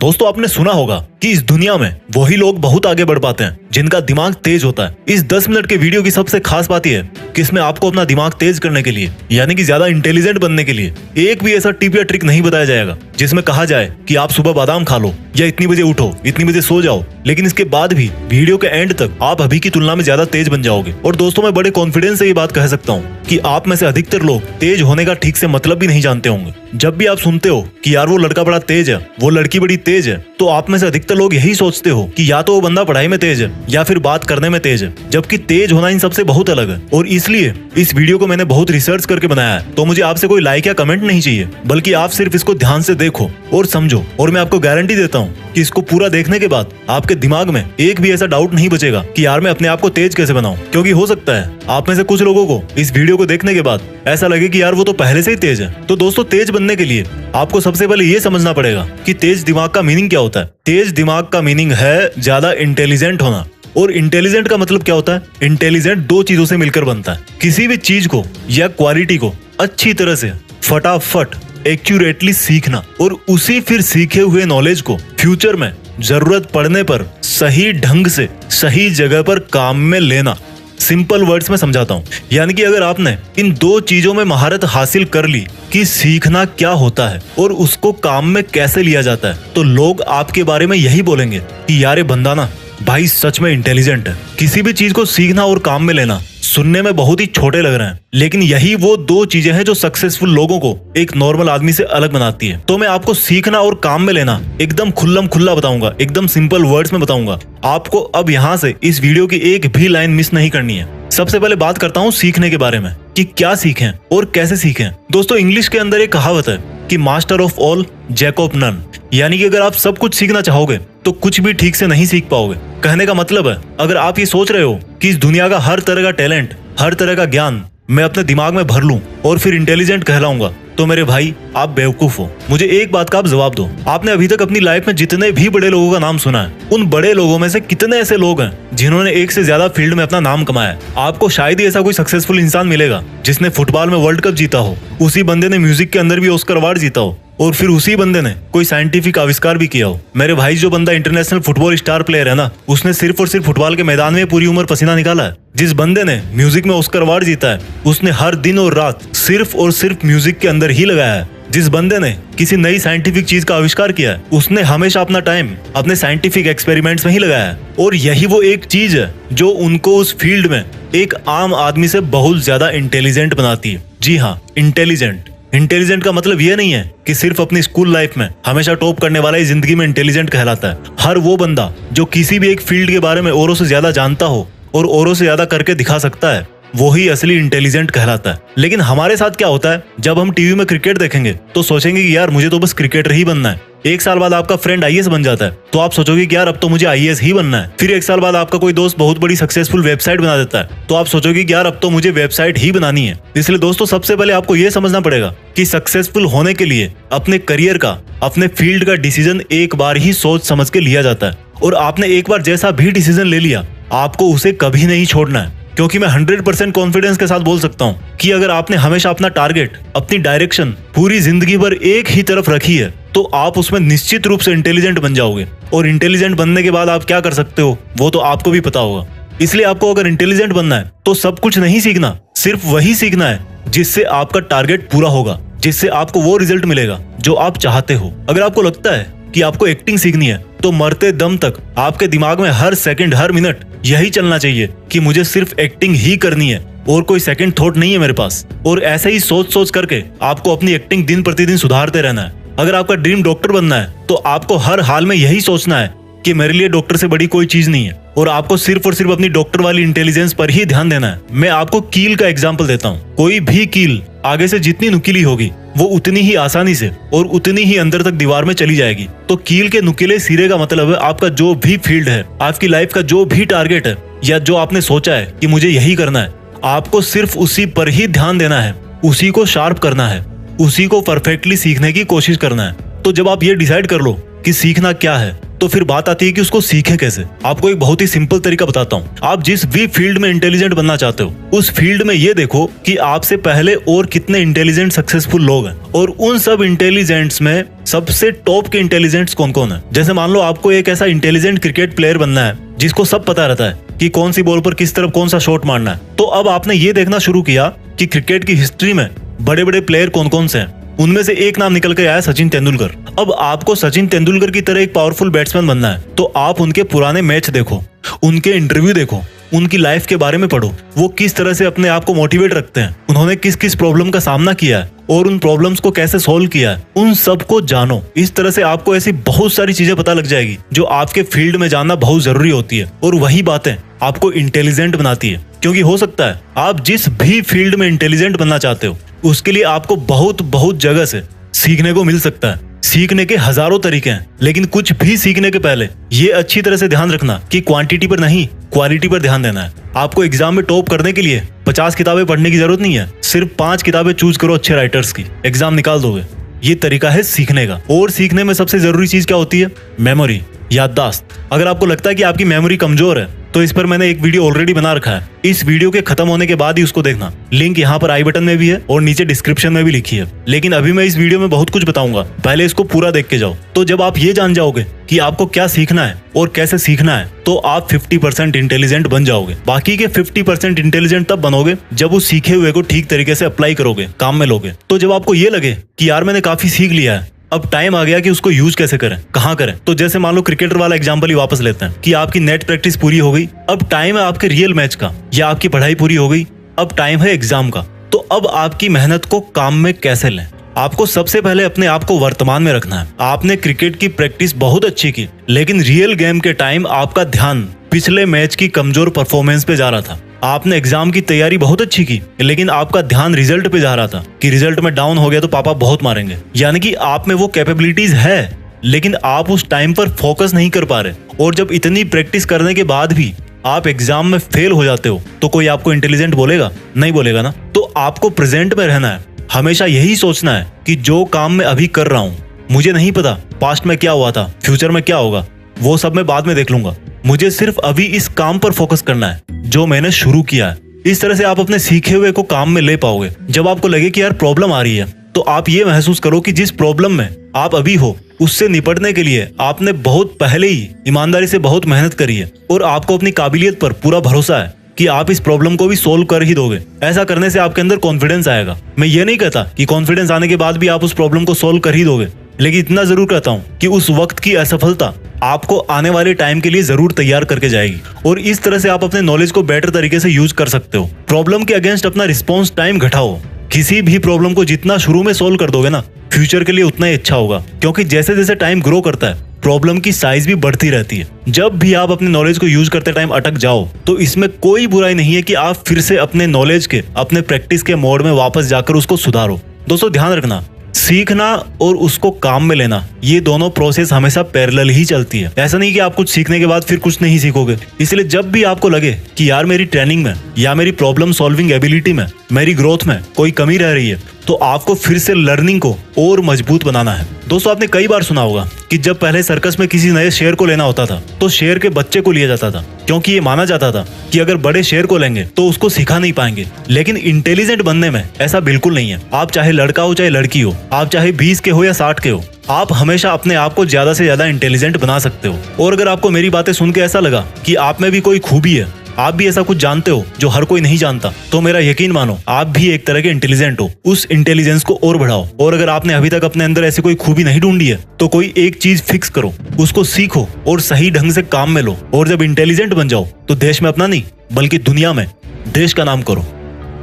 दोस्तों आपने सुना होगा कि इस दुनिया में वही लोग बहुत आगे बढ़ पाते हैं जिनका दिमाग तेज होता है। इस 10 मिनट के वीडियो की सबसे खास बात यह है कि इसमें आपको अपना दिमाग तेज करने के लिए यानी कि ज्यादा इंटेलिजेंट बनने के लिए एक भी ऐसा टिप या ट्रिक नहीं बताया जाएगा जिसमें कहा जाए कि आप सुबह बादाम खा लो या इतनी बजे उठो, इतनी बजे सो जाओ। लेकिन इसके बाद भी वीडियो के एंड तक आप अभी की तुलना में ज्यादा तेज बन जाओगे। और दोस्तों मैं बड़े कॉन्फिडेंस से ये बात कह सकता हूँ कि आप में से अधिकतर लोग तेज होने का ठीक से मतलब भी नहीं जानते होंगे। जब भी आप सुनते हो कि यार वो लड़का बड़ा तेज है, वो लड़की बड़ी तेज है, तो आप में से अधिकतर लोग यही सोचते हो कि या तो वो बंदा पढ़ाई में तेज है या फिर बात करने में तेज है, जबकि तेज होना इन सबसे बहुत अलग है। और इसलिए इस वीडियो को मैंने बहुत रिसर्च करके बनाया है। तो मुझे आपसे कोई लाइक या कमेंट नहीं चाहिए, बल्कि आप सिर्फ इसको ध्यान से देखो और समझो। और मैं आपको गारंटी देता हूँ कि इसको पूरा देखने के बाद आपके दिमाग में एक भी ऐसा डाउट नहीं बचेगा कि यार मैं अपने आप को तेज कैसे बनाऊं। क्योंकि हो सकता है आप में से कुछ लोगों को इस वीडियो को देखने के बाद ऐसा लगे कि यार वो तो पहले से ही तेज है। तो दोस्तों तेज बनने के लिए आपको सबसे पहले ये समझना पड़ेगा कि तेज दिमाग का मीनिंग क्या होता है। तेज दिमाग का मीनिंग है ज्यादा इंटेलिजेंट होना। और इंटेलिजेंट का मतलब क्या होता है? इंटेलिजेंट दो चीजों से मिलकर बनता है। किसी भी चीज को या क्वालिटी को अच्छी तरह से फटाफट एक्यूरेटली सीखना और उसी फिर सीखे हुए नॉलेज को फ्यूचर में जरूरत पड़ने पर सही ढंग से सही जगह पर काम में लेना। सिंपल वर्ड्स में समझाता हूँ, यानी कि अगर आपने इन दो चीजों में महारत हासिल कर ली कि सीखना क्या होता है और उसको काम में कैसे लिया जाता है, तो लोग आपके बारे में यही बोलेंगे कि यार ये बंदा ना भाई सच में इंटेलिजेंट है। किसी भी चीज को सीखना और काम में लेना सुनने में बहुत ही छोटे लग रहे हैं, लेकिन यही वो दो चीजें हैं जो सक्सेसफुल लोगों को एक नॉर्मल आदमी से अलग बनाती है। तो मैं आपको सीखना और काम में लेना एकदम खुल्लम खुल्ला बताऊंगा, एकदम सिंपल वर्ड्स में बताऊंगा। आपको अब यहाँ से इस वीडियो की एक भी लाइन मिस नहीं करनी है। सबसे पहले बात करता हूँ सीखने के बारे में कि क्या सीखें और कैसे सीखें। दोस्तों इंग्लिश के अंदर एक कहावत है कि master of all jack of none, यानी कि अगर आप सब कुछ सीखना चाहोगे तो कुछ भी ठीक से नहीं सीख पाओगे। कहने का मतलब है अगर आप ये सोच रहे हो कि इस दुनिया का हर तरह का टैलेंट, हर तरह का ज्ञान मैं अपने दिमाग में भर लूं और फिर इंटेलिजेंट कहलाऊंगा, तो मेरे भाई आप बेवकूफ हो। मुझे एक बात का आप जवाब दो, आपने अभी तक अपनी लाइफ में जितने भी बड़े लोगों का नाम सुना है, उन बड़े लोगों में से कितने ऐसे लोग हैं जिन्होंने एक से ज्यादा फील्ड में अपना नाम कमाया है? आपको शायद ही ऐसा कोई सक्सेसफुल इंसान मिलेगा जिसने फुटबॉल में वर्ल्ड कप जीता हो, उसी बंदे ने म्यूजिक के अंदर भी ऑस्कर अवार्ड जीता हो, और फिर उसी बंदे ने कोई साइंटिफिक आविष्कार भी किया हो। मेरे भाई जो बंदा इंटरनेशनल फुटबॉल स्टार प्लेयर है ना, उसने सिर्फ और सिर्फ फुटबॉल के मैदान में पूरी उम्र पसीना निकाला है। जिस बंदे ने म्यूजिक में ऑस्कर अवार्ड जीता है, उसने हर दिन और रात सिर्फ और सिर्फ म्यूजिक के अंदर ही लगाया है। जिस बंदे ने किसी नई साइंटिफिक चीज का आविष्कार किया है, उसने हमेशा अपना टाइम अपने साइंटिफिक एक्सपेरिमेंट्स में ही लगाया है। और यही वो एक चीज है जो उनको उस फील्ड में एक आम आदमी से बहुत ज्यादा इंटेलिजेंट बनाती है। जी हाँ, इंटेलिजेंट। इंटेलिजेंट का मतलब ये नहीं है कि सिर्फ अपनी स्कूल लाइफ में हमेशा टॉप करने वाला ही जिंदगी में इंटेलिजेंट कहलाता है। हर वो बंदा जो किसी भी एक फील्ड के बारे में औरों से ज्यादा जानता हो और औरों से ज्यादा करके दिखा सकता है, वो ही असली इंटेलिजेंट कहलाता है। लेकिन हमारे साथ क्या होता है, जब हम टीवी में क्रिकेट देखेंगे तो सोचेंगे कि यार मुझे तो बस क्रिकेटर ही बनना है। एक साल बाद आपका फ्रेंड आईएएस बन जाता है तो आप सोचोगे कि यार अब तो मुझे आईएएस ही बनना है। फिर एक साल बाद आपका कोई दोस्त बहुत बड़ी सक्सेसफुल वेबसाइट बना देता है तो आप सोचोगे कि यार अब तो मुझे वेबसाइट ही बनानी है। इसलिए दोस्तों सबसे पहले आपको यह समझना पड़ेगा कि सक्सेसफुल होने के लिए अपने करियर का, अपने फील्ड का डिसीजन एक बार ही सोच समझ के लिया जाता है। और आपने एक बार जैसा भी डिसीजन ले लिया, आपको उसे कभी नहीं छोड़ना है। क्योंकि मैं 100% कॉन्फिडेंस के साथ बोल सकता हूँ कि अगर आपने हमेशा अपना टारगेट, अपनी डायरेक्शन पूरी जिंदगी भर एक ही तरफ रखी है, तो आप उसमें निश्चित रूप से इंटेलिजेंट बन जाओगे। और इंटेलिजेंट बनने के बाद आप क्या कर सकते हो वो तो आपको भी पता होगा। इसलिए आपको अगर इंटेलिजेंट बनना है तो सब कुछ नहीं सीखना, सिर्फ वही सीखना है जिससे आपका टारगेट पूरा होगा, जिससे आपको वो रिजल्ट मिलेगा जो आप चाहते हो। अगर आपको लगता है कि आपको एक्टिंग सीखनी है तो मरते दम तक आपके दिमाग में हर सेकंड, हर मिनट यही चलना चाहिए कि मुझे सिर्फ एक्टिंग ही करनी है और कोई सेकंड थॉट नहीं है मेरे पास। और ऐसे ही सोच सोच करके आपको अपनी एक्टिंग दिन प्रतिदिन सुधारते रहना है। अगर आपका ड्रीम डॉक्टर बनना है तो आपको हर हाल में यही सोचना है कि मेरे लिए डॉक्टर से बड़ी कोई चीज नहीं है, और आपको सिर्फ और सिर्फ अपनी डॉक्टर वाली इंटेलिजेंस पर ही ध्यान देना है। मैं आपको कील का एग्जांपल देता हूँ। कोई भी कील आगे से जितनी नुकीली होगी वो उतनी ही आसानी से और उतनी ही अंदर तक दीवार में चली जाएगी। तो कील के नुकीले सिरे का मतलब है आपका जो भी फील्ड है, आपकी लाइफ का जो भी टारगेट है, या जो आपने सोचा है कि मुझे यही करना है, आपको सिर्फ उसी पर ही ध्यान देना है, उसी को शार्प करना है, उसी को परफेक्टली सीखने की कोशिश करना है। तो जब आप ये डिसाइड कर लो कि सीखना क्या है तो फिर बात आती है कि उसको सीखें कैसे। आपको एक बहुत ही सिंपल तरीका बताता हूँ। आप जिस भी फील्ड में इंटेलिजेंट बनना चाहते हो, उस फील्ड में ये देखो कि आपसे पहले और कितने इंटेलिजेंट सक्सेसफुल लोग हैं, और उन सब इंटेलिजेंट्स में सबसे टॉप के इंटेलिजेंट्स कौन कौन है। जैसे मान लो आपको एक ऐसा इंटेलिजेंट क्रिकेट प्लेयर बनना है जिसको सब पता रहता है कि कौन सी बॉल पर किस तरफ कौन सा शॉट मारना है। तो अब आपने ये देखना शुरू किया कि क्रिकेट की हिस्ट्री में बड़े बड़े प्लेयर कौन कौन से हैं। उनमें से एक नाम निकल कर आया सचिन तेंदुलकर। अब आपको सचिन तेंदुलकर की तरह एक पावरफुल बैट्समैन बनना है, तो आप उनके पुराने मैच देखो, उनके इंटरव्यू देखो, उनकी लाइफ के बारे में पढ़ो, वो किस तरह से अपने आप को मोटिवेट रखते हैं, उन्होंने किस किस प्रॉब्लम का सामना किया है और उन प्रॉब्लम्स को कैसे सॉल्व किया है, उन सब को जानो। इस तरह से आपको ऐसी बहुत सारी चीजें पता लग जाएगी जो आपके फील्ड में जानना बहुत जरूरी होती है, और वही बातें आपको इंटेलिजेंट बनाती है। क्योंकि हो सकता है आप जिस भी फील्ड में इंटेलिजेंट बनना चाहते हो, उसके लिए आपको बहुत बहुत जगह से सीखने को मिल सकता है। सीखने के हजारों तरीके हैं, लेकिन कुछ भी सीखने के पहले ये अच्छी तरह से ध्यान रखना कि क्वांटिटी पर नहीं, क्वालिटी पर ध्यान देना है। आपको एग्जाम में टॉप करने के लिए 50 किताबें पढ़ने की जरूरत नहीं है, सिर्फ 5 किताबें चूज करो अच्छे राइटर्स की, एग्जाम निकाल दोगे। ये तरीका है सीखने का। और सीखने में सबसे जरूरी चीज क्या होती है? मेमोरी, याददाश्त। अगर आपको लगता है कि आपकी मेमोरी कमजोर है, तो इस पर मैंने एक वीडियो ऑलरेडी बना रखा है। इस वीडियो के खत्म होने के बाद ही उसको देखना। लिंक यहाँ पर आई बटन में भी है और नीचे डिस्क्रिप्शन में भी लिखी है। लेकिन अभी मैं इस वीडियो में बहुत कुछ बताऊंगा, पहले इसको पूरा देख के जाओ। तो जब आप ये जान जाओगे कि आपको क्या सीखना है और कैसे सीखना है, तो आप 50% इंटेलिजेंट बन जाओगे। बाकी के 50% इंटेलिजेंट तब बनोगे जब उस सीखे हुए को ठीक तरीके से अप्लाई करोगे, काम में लोगे। तो जब आपको ये लगे कि यार मैंने काफी सीख लिया है, अब टाइम आ गया कि उसको यूज कैसे करें, कहाँ करें। तो जैसे मान लो क्रिकेटर वाला एग्जांपल ही वापस लेते हैं कि आपकी नेट प्रैक्टिस पूरी हो गई, अब टाइम है आपके रियल मैच का, या आपकी पढ़ाई पूरी हो गई, अब टाइम है एग्जाम का। तो अब आपकी मेहनत को काम में कैसे लें? आपको सबसे पहले अपने आप को वर्तमान में रखना है। आपने क्रिकेट की प्रैक्टिस बहुत अच्छी की, लेकिन रियल गेम के टाइम आपका ध्यान पिछले मैच की कमजोर परफॉर्मेंस पे जा रहा था। आपने एग्जाम की तैयारी बहुत अच्छी की, लेकिन आपका ध्यान रिजल्ट पे जा रहा था कि रिजल्ट में डाउन हो गया तो पापा बहुत मारेंगे। यानी कि आप में वो कैपेबिलिटीज है, लेकिन आप उस टाइम पर फोकस नहीं कर पा रहे। और जब इतनी प्रैक्टिस करने के बाद भी आप एग्जाम में फेल हो जाते हो, तो कोई आपको इंटेलिजेंट बोलेगा? नहीं बोलेगा ना। तो आपको प्रेजेंट में रहना है, हमेशा यही सोचना है कि जो काम मैं अभी कर रहा हूँ, मुझे नहीं पता पास्ट में क्या हुआ था, फ्यूचर में क्या होगा, वो सब मैं बाद में देख लूंगा। मुझे सिर्फ अभी इस काम पर फोकस करना है जो मैंने शुरू किया है। इस तरह से आप अपने सीखे हुए को काम में ले पाओगे। जब आपको लगे कि यार प्रॉब्लम आ रही है, तो आप ये महसूस करो कि जिस प्रॉब्लम में आप अभी हो, उससे निपटने के लिए आपने बहुत पहले ही ईमानदारी से बहुत मेहनत करी है, और आपको अपनी काबिलियत पर पूरा भरोसा है कि आप इस प्रॉब्लम को भी सोल्व कर ही दोगे। ऐसा करने से आपके अंदर कॉन्फिडेंस आएगा। मैं ये नहीं कहता कि कॉन्फिडेंस आने के बाद भी आप उस प्रॉब्लम को सोल्व कर ही दोगे, लेकिन इतना जरूर कहता हूँ कि उस वक्त की असफलता आपको आने वाले टाइम के लिए जरूर तैयार करके जाएगी। और इस तरह से आप अपने नॉलेज को बेटर तरीके से यूज कर सकते हो। प्रॉब्लम के अगेंस्ट अपना रिस्पॉन्स टाइम घटाओ। किसी भी प्रॉब्लम को जितना शुरू में सोल्व कर दोगे ना, फ्यूचर के लिए उतना ही अच्छा होगा। क्योंकि जैसे जैसे टाइम ग्रो करता है, प्रॉब्लम की साइज भी बढ़ती रहती है। जब भी आप अपने नॉलेज को यूज करते टाइम अटक जाओ, तो इसमें कोई बुराई नहीं है कि आप फिर से अपने नॉलेज के, अपने प्रैक्टिस के मोड में वापस जाकर उसको सुधारो। दोस्तों ध्यान रखना, सीखना और उसको काम में लेना, ये दोनों प्रोसेस हमेशा पैरेलल ही चलती है। ऐसा नहीं कि आप कुछ सीखने के बाद फिर कुछ नहीं सीखोगे। इसलिए जब भी आपको लगे कि यार मेरी ट्रेनिंग में या मेरी प्रॉब्लम सॉल्विंग एबिलिटी में, मेरी ग्रोथ में कोई कमी रह रही है, तो आपको फिर से लर्निंग को और मजबूत बनाना है। दोस्तों आपने कई बार सुना होगा कि जब पहले सर्कस में किसी नए शेर को लेना होता था, तो शेर के बच्चे को लिया जाता था, क्योंकि ये माना जाता था कि अगर बड़े शेर को लेंगे तो उसको सिखा नहीं पाएंगे। लेकिन इंटेलिजेंट बनने में ऐसा बिल्कुल नहीं है। आप चाहे लड़का हो चाहे लड़की हो, आप चाहे 20 के हो या 60 के हो, आप हमेशा अपने आप को ज्यादा से ज्यादा इंटेलिजेंट बना सकते हो। और अगर आपको मेरी बातें सुन के ऐसा लगा कि आप में भी कोई खूबी है, आप भी ऐसा कुछ जानते हो जो हर कोई नहीं जानता, तो मेरा यकीन मानो आप भी एक तरह के इंटेलिजेंट हो। उस इंटेलिजेंस को और बढ़ाओ। और अगर आपने अभी तक अपने अंदर ऐसी कोई खूबी नहीं ढूंढी है, तो कोई एक चीज फिक्स करो, उसको सीखो और सही ढंग से काम में लो। और जब इंटेलिजेंट बन जाओ, तो देश में अपना नहीं बल्कि दुनिया में देश का नाम करो।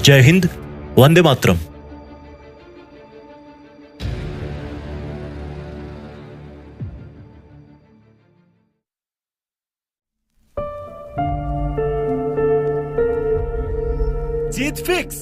जय हिंद, वंदे मातरम। जीत फिक्स।